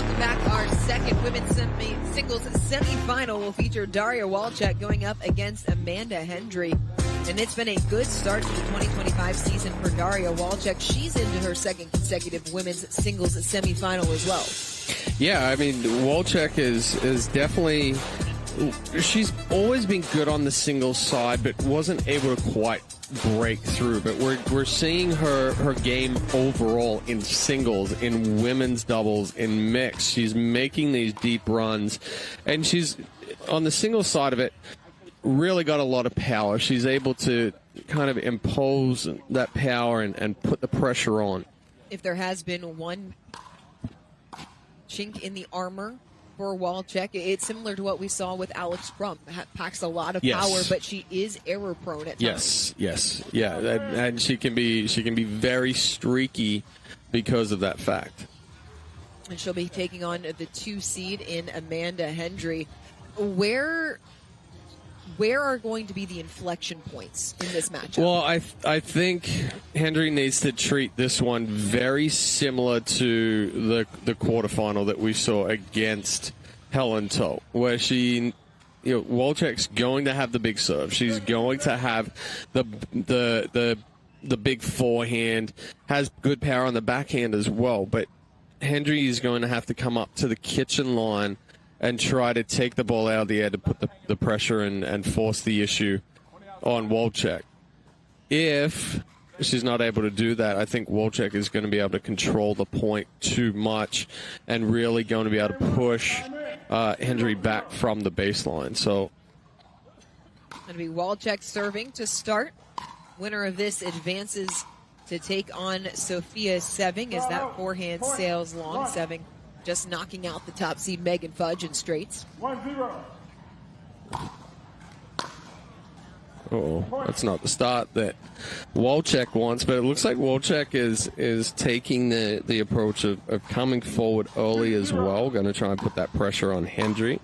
Welcome back. Our second women's singles semifinal will feature Daria Walczak going up against Amanda Hendry. And it's been a good start to the 2025 season for Daria Walczak. She's into her second consecutive women's singles semifinal as well. Yeah, I mean, Walczak is definitely... She's always been good on the singles side, but wasn't able to quite break through. But we're seeing her game overall in singles, in women's doubles, in mix. She's making these deep runs, and she's on the singles side of it really got a lot of power. She's able to kind of impose that power and put the pressure on. If there has been one chink in the armor for Walczak, it's similar to what we saw with Alex Crump. Packs a lot of power, but she is error prone at times. Yes, yeah, and she can be very streaky because of that fact. And she'll be taking on the 2 seed in Amanda Hendry. Where are going to be the inflection points in this matchup? Well, I think Hendry needs to treat this one very similar to the quarterfinal that we saw against Helen Toe, where Walczak's going to have the big serve. She's going to have the big forehand, has good power on the backhand as well. But Hendry is going to have to come up to the kitchen line and try to take the ball out of the air to put the pressure and force the issue on Walczak. If she's not able to do that, I think Walczak is going to be able to control the point too much and really going to be able to push Hendry back from the baseline. So, going to be Walczak serving to start. Winner of this advances to take on Sophia Seving as that forehand sails long. Seving just knocking out the top seed Megan Fudge in straights. 1-0. That's not the start that Walczak wants, but it looks like Walczak is taking the approach of coming forward early as well. Going to try and put that pressure on Hendry.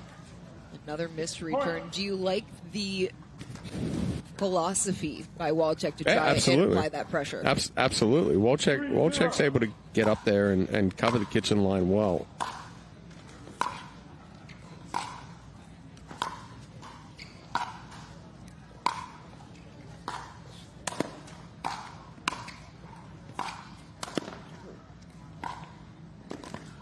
Another missed return. Do you like the philosophy by Walczak to try and apply that pressure? Absolutely. Walczak's able to get up there and cover the kitchen line well.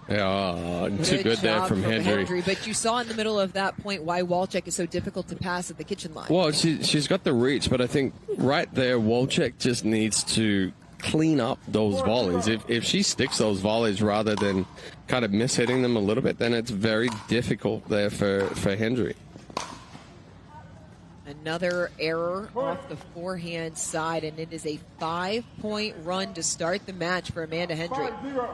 Yeah, too good there from Hendry. But you saw in the middle of that point why Walczak is so difficult to pass at the kitchen line. Well, she's got the reach, but I think right there, Walczak just needs to clean up those volleys. If she sticks those volleys rather than kind of mishitting them a little bit, then it's very difficult there for Hendry. Another error off the forehand side, and it is a 5-point run to start the match for Amanda Hendry. 5-0.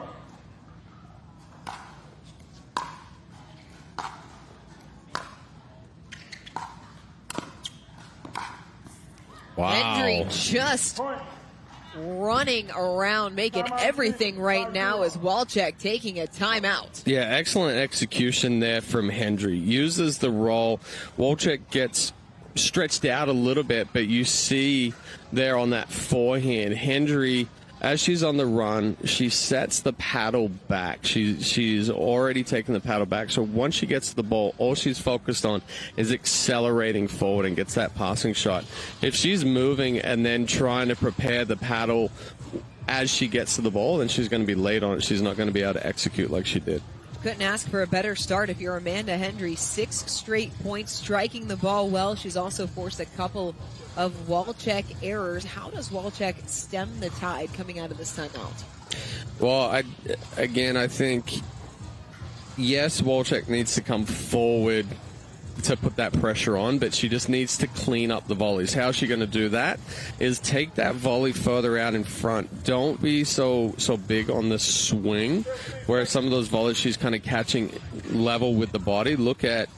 Wow. Hendry just running around, making everything right now as Walczak taking a timeout. Yeah, excellent execution there from Hendry. Uses the roll. Walczak gets stretched out a little bit, but you see there on that forehand, Hendry, as she's on the run, she sets the paddle back. She's already taken the paddle back. So once she gets to the ball, all she's focused on is accelerating forward and gets that passing shot. If she's moving and then trying to prepare the paddle as she gets to the ball, then she's going to be late on it. She's not going to be able to execute like she did. Couldn't ask for a better start if you're Amanda Hendry. 6 straight points, striking the ball well. She's also forced a couple of Walczak errors. How does Walczak stem the tide coming out of this timeout? Well, I think, yes, Walczak needs to come forward to put that pressure on, but she just needs to clean up the volleys. How is she going to do that? Is take that volley further out in front. Don't be so big on the swing, where some of those volleys she's kind of catching level with the body. Look at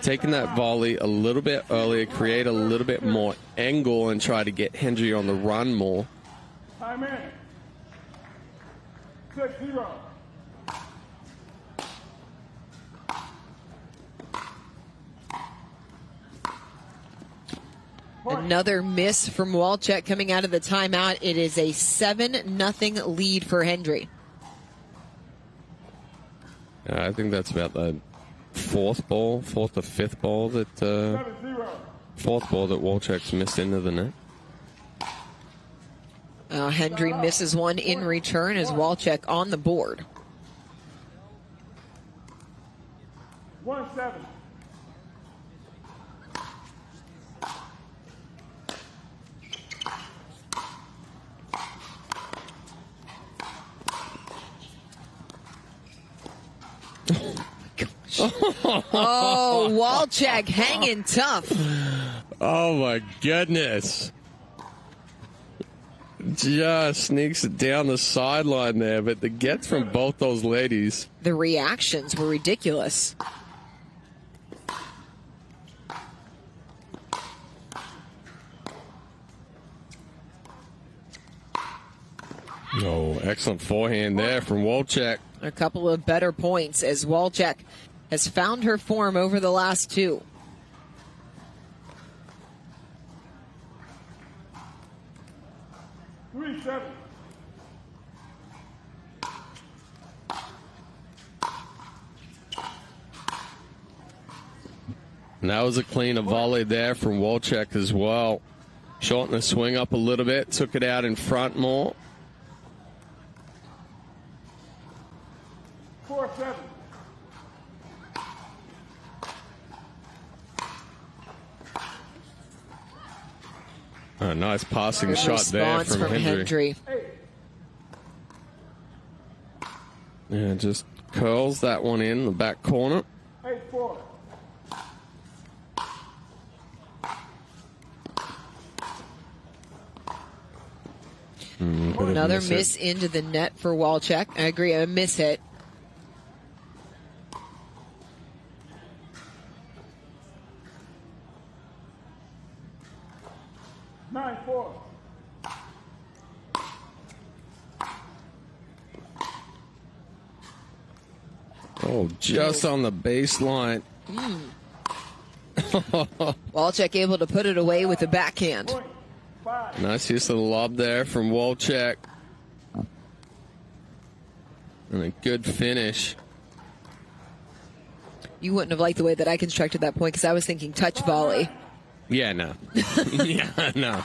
taking that volley a little bit earlier, create a little bit more angle, and try to get Hendry on the run more. Time in. 6-0. Another miss from Walczak coming out of the timeout. It is a 7-0 lead for Hendry. I think that's about the fourth or fifth ball that Walczak's missed into the net. Hendry misses one in return as Walczak on the board. 1-7. Oh, Walczak hanging tough. Oh my goodness. Just sneaks it down the sideline there, but the gets from both those ladies. The reactions were ridiculous. Oh, excellent forehand there from Walczak. A couple of better points as Walczak has found her form over the last two. And that was a clean volley there from Walczak as well. Shortened the swing up a little bit, took it out in front more. 4-7. A nice passing Good shot there response from Hendry. Hey. Yeah, just curls that one in the back corner. 8-4. Another miss into the net for Walczak. I agree, a miss hit. Oh, just on the baseline. Walczak able to put it away with the backhand. Nice use of the lob there from Walczak. And a good finish. You wouldn't have liked the way that I constructed that point because I was thinking touch volley. Yeah, no. Yeah, no.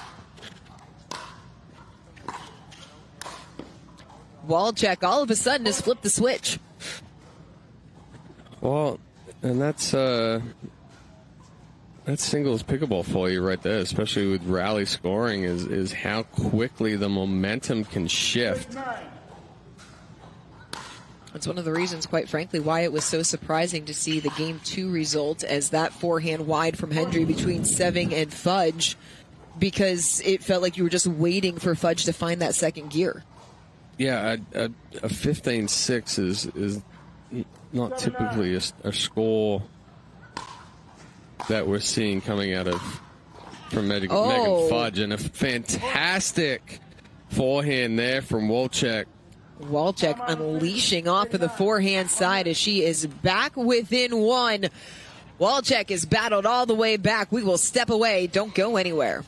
Walczak all of a sudden has flipped the switch. Well, and that's singles pickleball for you right there, especially with rally scoring, is how quickly the momentum can shift. That's one of the reasons, quite frankly, why it was so surprising to see the Game 2 result as that forehand wide from Hendry between Seving and Fudge, because it felt like you were just waiting for Fudge to find that second gear. Yeah, a 15-6 is not typically a score that we're seeing coming out of from Megan Fudge, and a fantastic forehand there from Walczak. Walczak unleashing off of the forehand side as she is back within one. Walczak is battled all the way back. We will step away. Don't go anywhere.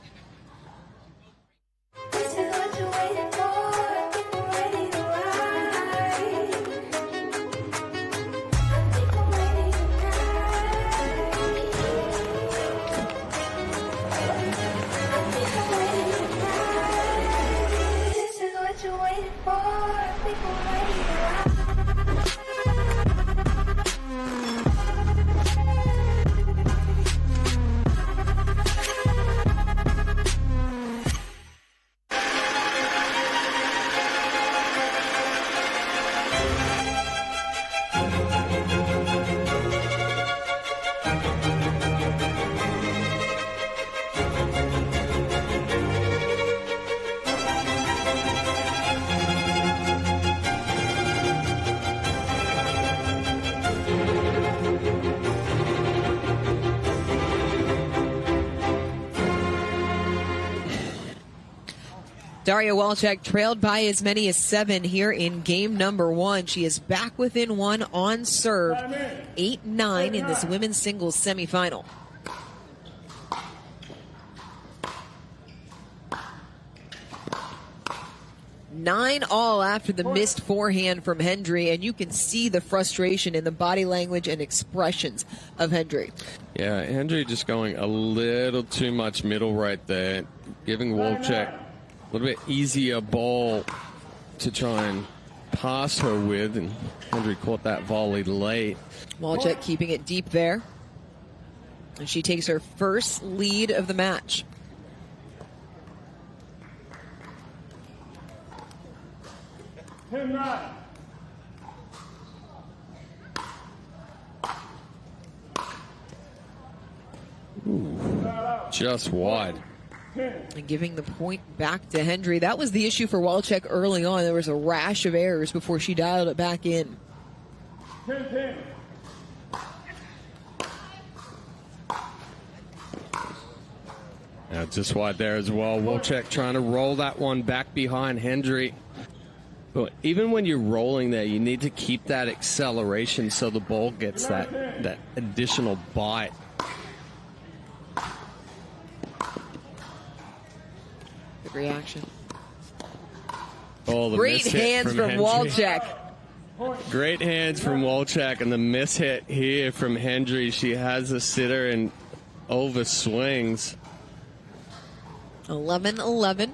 Daria Walczak trailed by as many as 7 here in game number 1. She is back within 1 on serve, 8-9 in this women's singles semifinal. 9-all after the missed forehand from Hendry, and you can see the frustration in the body language and expressions of Hendry. Yeah, Hendry just going a little too much middle right there, giving Walczak a little bit easier ball to try and pass her with, and Hendry caught that volley late. Walczak keeping it deep there, and she takes her first lead of the match. Just wide. And giving the point back to Hendry. That was the issue for Walczak early on. There was a rash of errors before she dialed it back in. 10-10. Now just wide there as well. Walczak trying to roll that one back behind Hendry. But even when you're rolling there, you need to keep that acceleration so the ball gets that additional bite. Good reaction. Oh, the Great miss hit hands from Hendry. Walczak. Great hands from Walczak, and the miss hit here from Hendry. She has a sitter and over swings. 11-11.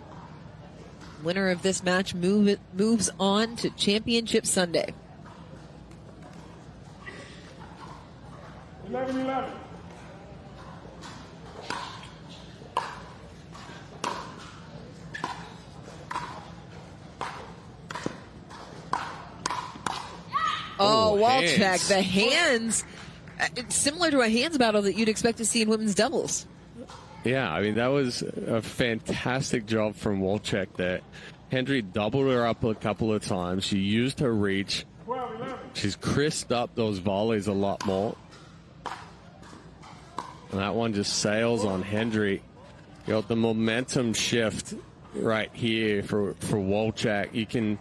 Winner of this match moves on to Championship Sunday. 11-11. Oh, Walczak, hands. the hands. It's similar to a hands battle that you'd expect to see in women's doubles. Yeah, I mean, that was a fantastic job from Walczak there. Hendry doubled her up a couple of times. She used her reach. 12-11. She's crisped up those volleys a lot more. And that one just sails on Hendry. You got the momentum shift right here for Walczak. You can...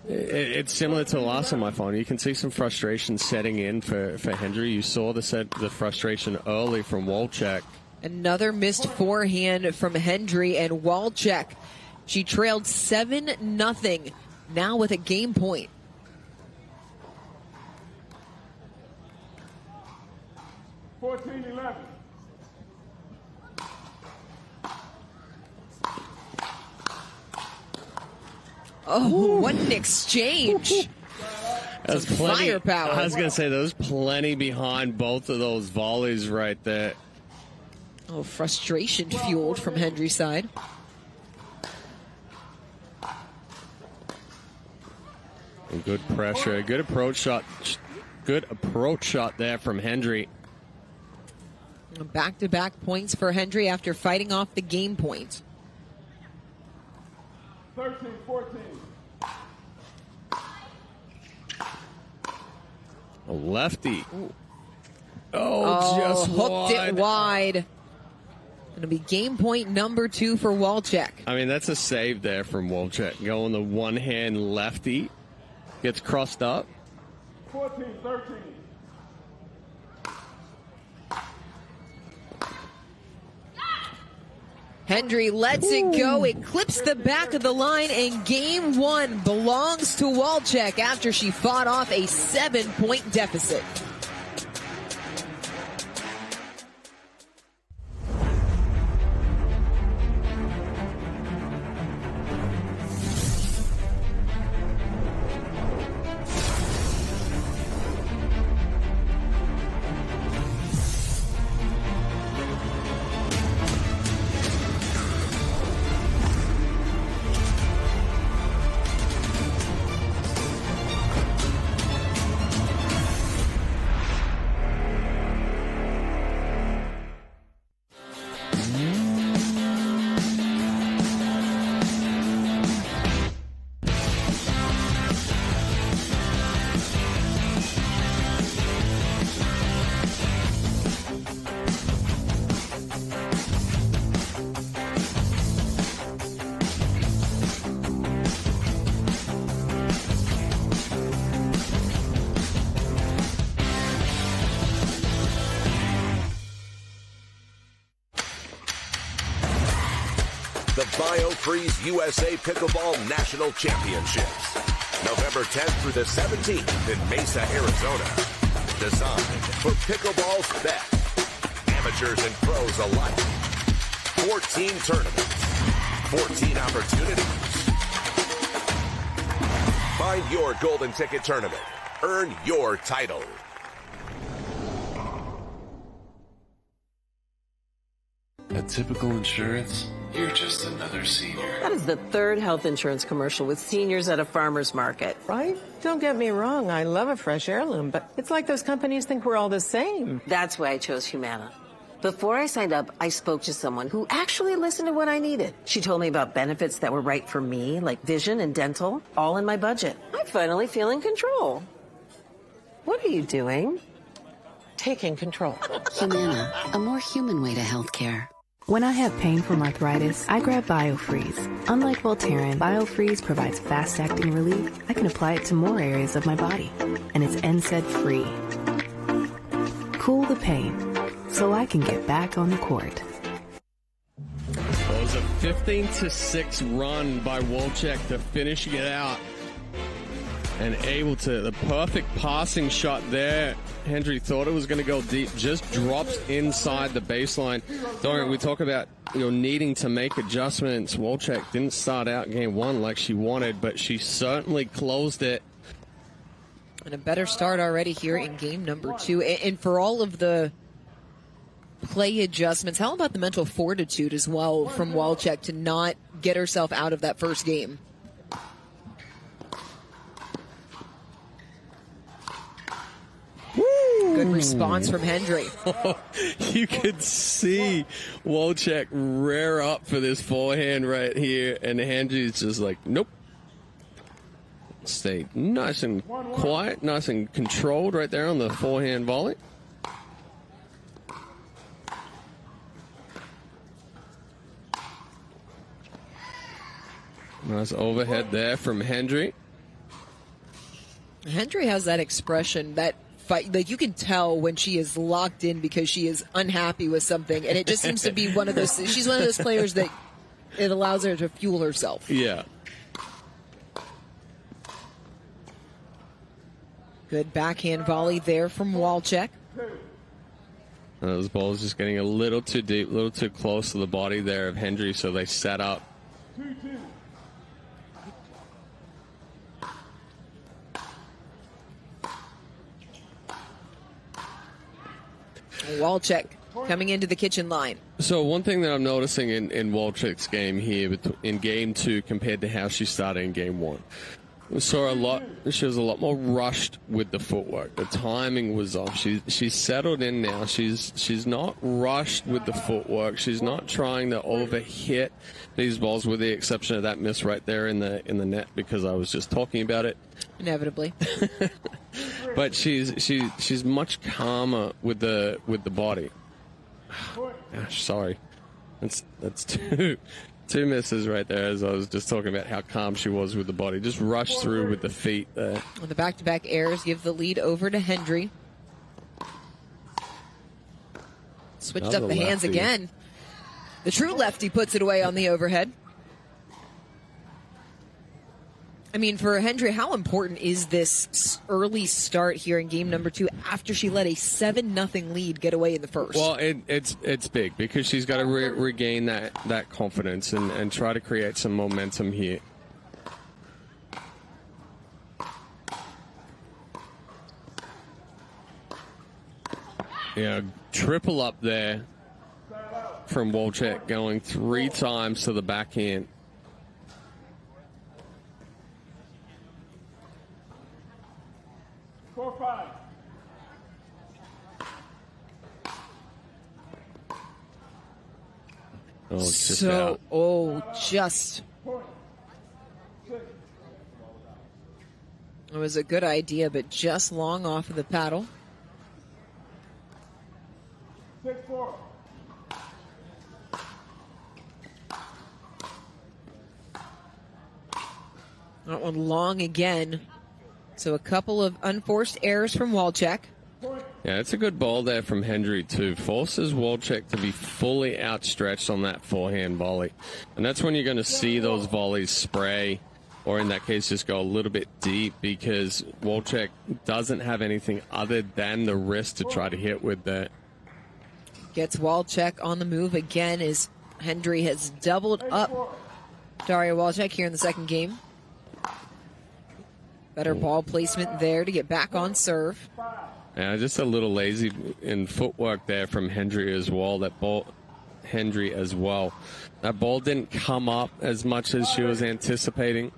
It's similar to the last time I found. You can see some frustration setting in for Hendry. You saw the frustration early from Walczak. Another missed forehand from Hendry, and Walczak, she trailed 7-0, now with a game point. $14-11. Oh, what an exchange. There's Some plenty, firepower. I was going to say, there's plenty behind both of those volleys right there. Oh, frustration fueled from Hendry's side. And good pressure, good approach shot. Good approach shot there from Hendry. Back-to-back points for Hendry after fighting off the game point. 13-14. A lefty. Oh, just hooked wide. it wide. It'll be game point number 2 for Walczak. I mean, that's a save there from Walczak. Going the one-hand lefty. Gets crossed up. 14-13. Hendry lets it go. It clips the back of the line, and game 1 belongs to Walczak after she fought off a 7-point deficit. BioFreeze USA Pickleball National Championships. November 10th through the 17th in Mesa, Arizona. Designed for pickleball's best. Amateurs and pros alike. 14 tournaments. 14 opportunities. Find your golden ticket tournament. Earn your title. At Typical Insurance, you're just another senior. That is the third health insurance commercial with seniors at a farmer's market. Right? Don't get me wrong, I love a fresh heirloom, but it's like those companies think we're all the same. That's why I chose Humana. Before I signed up, I spoke to someone who actually listened to what I needed. She told me about benefits that were right for me, like vision and dental, all in my budget. I finally feel in control. What are you doing? Taking control. Humana, a more human way to healthcare. When I have pain from arthritis, I grab BioFreeze. Unlike Voltaren, BioFreeze provides fast-acting relief. I can apply it to more areas of my body, and it's NSAID-free. Cool the pain, so I can get back on the court. Well, it was a 15-6 run by Walczak to finish it out. And able to, the perfect passing shot there. Hendry thought it was going to go deep, just drops inside the baseline. Dorian, we talk about needing to make adjustments. Walczak didn't start out game one like she wanted, but she certainly closed it. And a better start already here in game number 2. And for all of the play adjustments, how about the mental fortitude as well from Walczak to not get herself out of that first game? Good response from Hendry. You could see Walczak rear up for this forehand right here, and Hendry's just like, nope. Stay nice and quiet, nice and controlled right there on the forehand volley. Nice overhead there from Hendry. Hendry has that expression, that fight, like you can tell when she is locked in because she is unhappy with something, and it just seems to be one of those. She's one of those players that it allows her to fuel herself. Yeah. Good backhand volley there from Walczak. Those balls just getting a little too deep, a little too close to the body there of Hendry, so they set up. Walczak coming into the kitchen line. So one thing that I'm noticing in Walczak's game here, in game 2 compared to how she started in game 1, we saw she was a lot more rushed with the footwork. The timing was off. She's settled in now. She's not rushed with the footwork. She's not trying to overhit these balls, with the exception of that miss right there in the net, because I was just talking about it. Inevitably. But she's much calmer with the body. Gosh, sorry. That's two misses right there, as I was just talking about how calm she was with the body. Just rushed through with the feet there. On the back-to-back airs, give the lead over to Hendry. Switched up the hands again. The true lefty puts it away on the overhead. I mean, for Hendry, how important is this early start here in game number 2 after she let a 7-0 lead get away in the first? Well, it's big because she's got to regain that confidence and try to create some momentum here. Yeah, triple up there from Walczak, going 3 times to the backhand. Oh, it's just out. Just. It was a good idea, but just long off of the paddle. 6-4. That one long again. So a couple of unforced errors from Walczak. Yeah, it's a good ball there from Hendry, too. Forces Walczak to be fully outstretched on that forehand volley. And that's when you're going to see those volleys spray, or in that case, just go a little bit deep, because Walczak doesn't have anything other than the wrist to try to hit with that. Gets Walczak on the move again as Hendry has doubled up Daria Walczak here in the second game. Better ball placement there to get back on serve. Yeah, just a little lazy in footwork there from Hendry as well. That ball didn't come up as much as she was anticipating.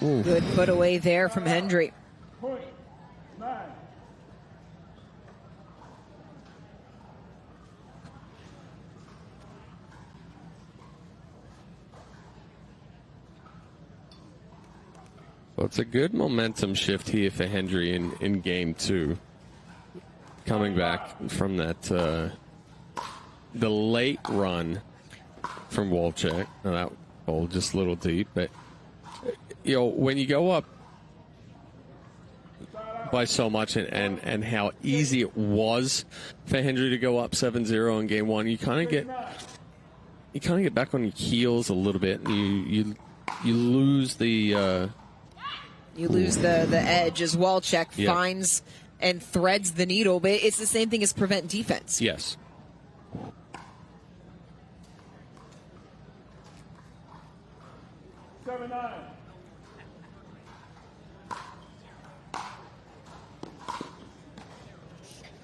Ooh. Good put away there from Hendry. Point 9. Well, it's a good momentum shift here for Hendry in game 2. Coming back from that, the late run from Walczak. Now that ball just a little deep, but you know, when you go up by so much and how easy it was for Hendry to go up 7-0 in game 1, you kind of get back on your heels a little bit, and you lose the edge as Walczak finds and threads the needle, but it's the same thing as prevent defense. Yes.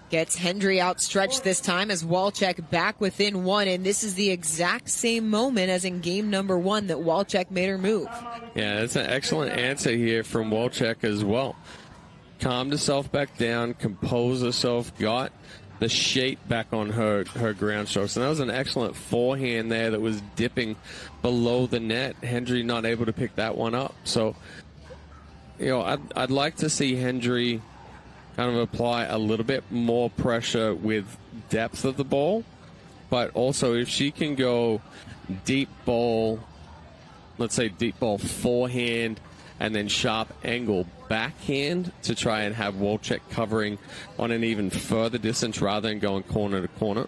Gets Hendry outstretched this time as Walczak back within 1, and this is the exact same moment as in game number 1 that Walczak made her move. Yeah, that's an excellent answer here from Walczak as well. Calmed herself back down, composed herself, got the shape back on her ground strokes. And that was an excellent forehand there that was dipping below the net. Hendry not able to pick that one up. So, you know, I'd like to see Hendry kind of apply a little bit more pressure with depth of the ball. But also, if she can go deep ball, let's say deep ball forehand, and then sharp angle backhand to try and have Walczak covering on an even further distance rather than going corner to corner.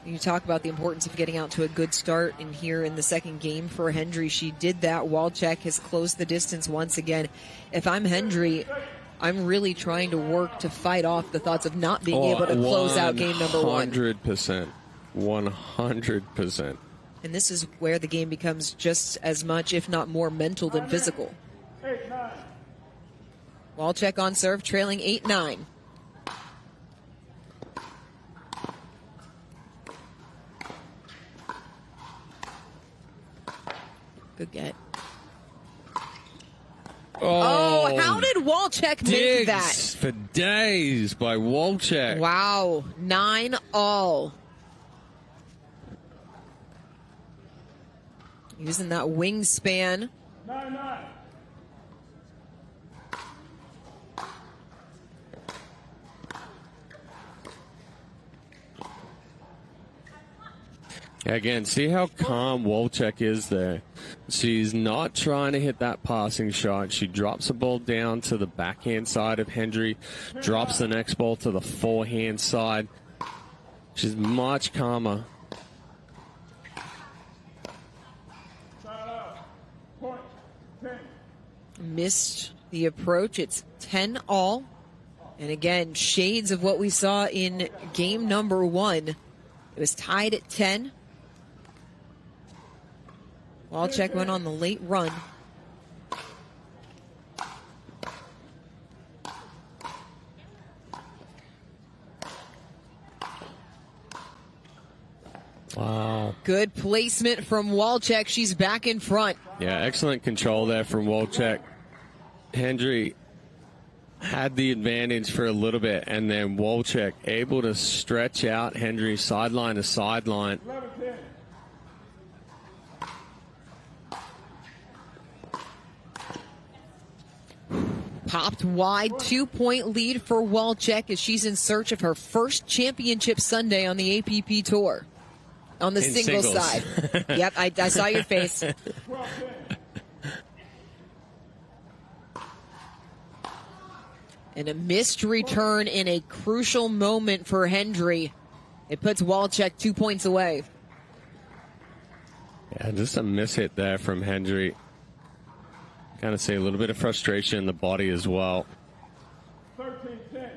You talk about the importance of getting out to a good start in here in the second game for Hendry. She did that. Walczak has closed the distance once again. If I'm Hendry, I'm really trying to work to fight off the thoughts of not being able to close out game number 1. 100%. 100%. And this is where the game becomes just as much, if not more, mental than physical. 8-9. Walczak on serve, trailing 8-9. Good get. Oh, how did Walczak make that? For days by Walczak. Wow, 9-all. Using that wingspan. 9-9. Again, see how calm Walczak is there. She's not trying to hit that passing shot. She drops the ball down to the backhand side of Hendry, drops the next ball to the forehand side. She's much calmer. Point 10. Missed the approach. It's 10-all. And again, shades of what we saw in game number 1. It was tied at 10. Walczak went on the late run. Wow. Good placement from Walczak. She's back in front. Yeah, excellent control there from Walczak. Hendry had the advantage for a little bit, and then Walczak able to stretch out Hendry sideline to sideline. 11-10. popped wide. 2-point lead for Walczak as she's in search of her first championship Sunday on the APP Tour. On the singles side. Yep, I saw your face. And a missed return in a crucial moment for Hendry. It puts Walczak 2 points away. Yeah, just a mishit there from Hendry. Kind of see a little bit of frustration in the body as well. 13-10.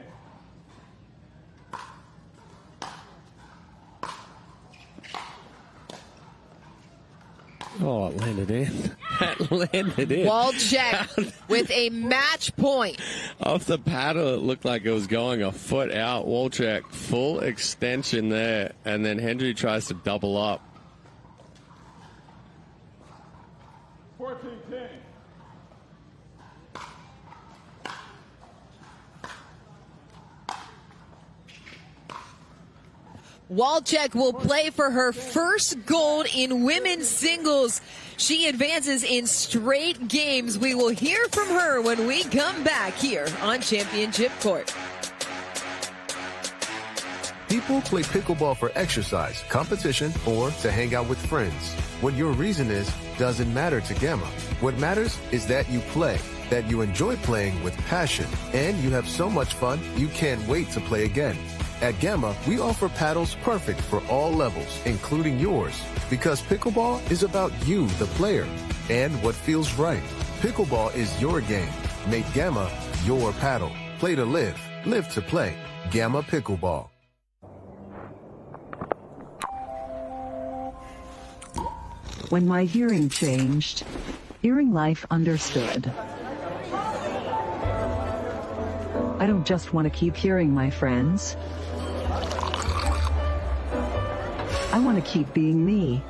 Oh, it landed in. That landed in. Walczak with a match point. Off the paddle, it looked like it was going a foot out. Walczak, full extension there. And then Hendry tries to double up. 14-10. Walczak will play for her first gold in women's singles. She advances in straight games. We will hear from her when we come back here on Championship Court. People play pickleball for exercise, competition, or to hang out with friends. What your reason is doesn't matter to Gamma. What matters is that you play, that you enjoy playing with passion, and you have so much fun you can't wait to play again. At Gamma, we offer paddles perfect for all levels, including yours, because pickleball is about you, the player, and what feels right. Pickleball is your game. Make Gamma your paddle. Play to live, live to play. Gamma Pickleball. When my hearing changed, Hearing Life understood. I don't just want to keep hearing my friends. I want to keep being me.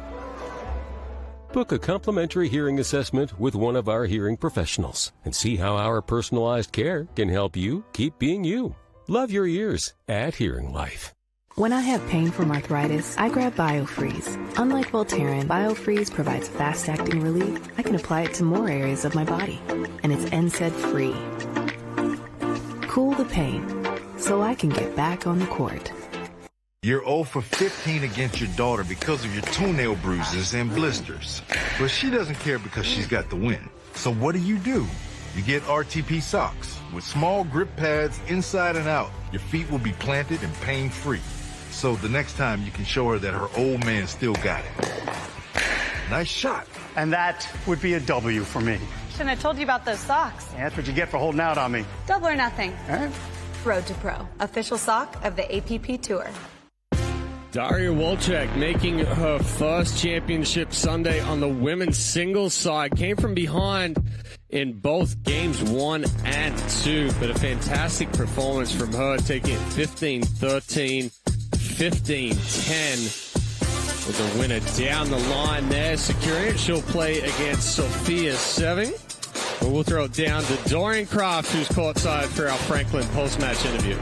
Book a complimentary hearing assessment with one of our hearing professionals and see how our personalized care can help you keep being you. Love your ears at Hearing Life. When I have pain from arthritis, I grab BioFreeze. Unlike Voltaren, BioFreeze provides fast-acting relief. I can apply it to more areas of my body, and it's NSAID-free. Cool the pain, so I can get back on the court. You're 0 for 15 against your daughter because of your toenail bruises and blisters. But she doesn't care because she's got the win. So what do? You get RTP socks with small grip pads inside and out. Your feet will be planted and pain-free. So the next time you can show her that her old man still got it. Nice shot. And that would be a W for me. Shouldn't have told you about those socks. Yeah, that's what you get for holding out on me. Double or nothing. All right. Road to Pro, official sock of the APP Tour. Daria Walczak making her first championship Sunday on the women's singles side. Came from behind in both games 1 and 2, but a fantastic performance from her, taking it 15-13, 15-10. With the winner down the line there, securing it. She'll play against Sophia Seving. But we'll throw it down to Dorian Kraft, who's courtside for our Franklin post-match interview.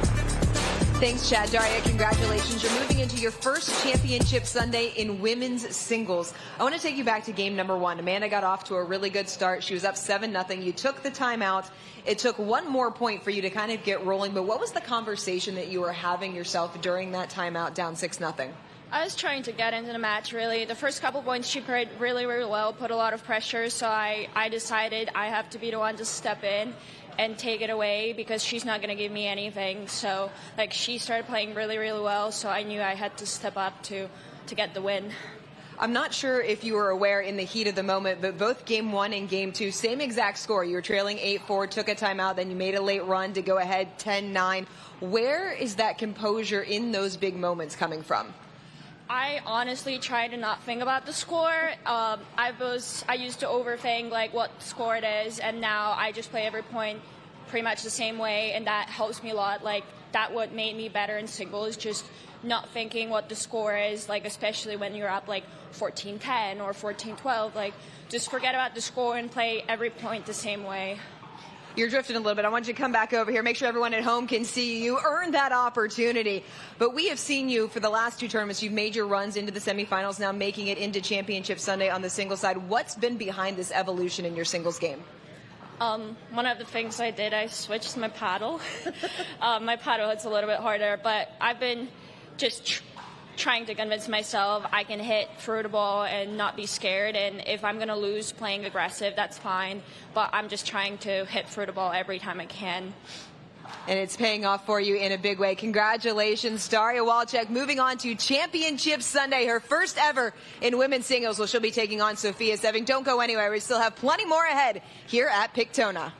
Thanks, Chad. Daria, congratulations. You're moving into your first championship Sunday in women's singles. I want to take you back to game number 1. Amanda got off to a really good start. She was up 7-0. You took the timeout. It took one more point for you to kind of get rolling. But what was the conversation that you were having yourself during that timeout down 6-0? I was trying to get into the match, really. The first couple points she played really, really well, put a lot of pressure. So I decided I have to be the one to step in and take it away because she's not going to give me anything. So, she started playing really, really well, so I knew I had to step up to get the win. I'm not sure if you were aware in the heat of the moment, but both game 1 and game 2, same exact score. You were trailing 8-4, took a timeout, then you made a late run to go ahead 10-9. Where is that composure in those big moments coming from? I honestly try to not think about the score. I used to overthink what score it is, and now I just play every point pretty much the same way, and that helps me a lot. That what made me better in singles, just not thinking what the score is, especially when you're up 14-10 or 14-12. Just forget about the score and play every point the same way. You're drifting a little bit. I want you to come back over here. Make sure everyone at home can see you. Earned that opportunity. But we have seen you for the last 2 tournaments. You've made your runs into the semifinals, now making it into Championship Sunday on the singles side. What's been behind this evolution in your singles game? One of the things I did, I switched my paddle. My paddle hits a little bit harder, but I've been just trying to convince myself I can hit through the ball and not be scared. And if I'm going to lose playing aggressive, that's fine. But I'm just trying to hit through the ball every time I can. And it's paying off for you in a big way. Congratulations, Daria Walczak, moving on to Championship Sunday, her first ever in women's singles. Well, she'll be taking on Sofia Seving. Don't go anywhere. We still have plenty more ahead here at Daytona.